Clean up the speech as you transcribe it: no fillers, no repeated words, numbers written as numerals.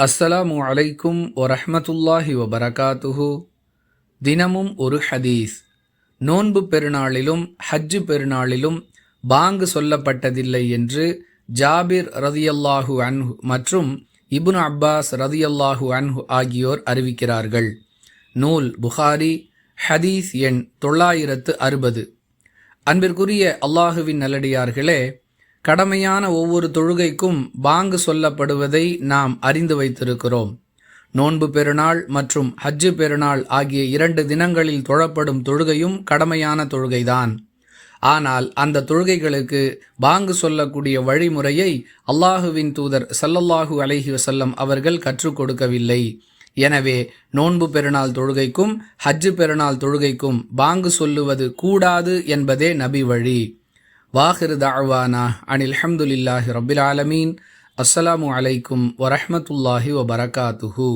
அஸ்ஸலாமு அலைக்கும் வரஹ்மத்துல்லாஹி வபரகாத்துஹு. தினமும் ஒரு ஹதீஸ். நோன்பு பெருநாளிலும் ஹஜ்ஜு பெருநாளிலும் பாங்கு சொல்லப்பட்டதில்லை என்று ஜாபிர் ரதியல்லாஹு அன்ஹு மற்றும் இப்னு அப்பாஸ் ரதியல்லாஹு அன்ஹு ஆகியோர் அறிவிக்கிறார்கள். நூல் புகாரி, ஹதீஸ் எண் 960. அன்பிற்குரிய அல்லாஹுவின் நல்லடியார்களே, கடமையான ஒவ்வொரு தொழுகைக்கும் பாங்கு சொல்லப்படுவதை நாம் அறிந்து வைத்திருக்கிறோம். நோன்பு பெருநாள் மற்றும் ஹஜ்ஜு பெருநாள் ஆகிய 2 தினங்களில் தொழப்படும் தொழுகையும் கடமையான தொழுகைதான். ஆனால் அந்த தொழுகைகளுக்கு பாங்கு சொல்லக்கூடிய வழிமுறையை அல்லாஹுவின் தூதர் ஸல்லல்லாஹு அலைஹி வஸல்லம் அவர்கள் கற்றுக் கொடுக்கவில்லை. எனவே நோன்பு பெருநாள் தொழுகைக்கும் ஹஜ்ஜு பெருநாள் தொழுகைக்கும் பாங்கு சொல்லுவது கூடாது என்பதே நபி வழி. வாஹிரு தஅவானா அனில் ஹம்துலில்லாஹி ரப்பில் ஆலமீன். அஸ்ஸலாமு அலைக்கும் வரஹ்மத்துல்லாஹி வபரகாத்துஹு.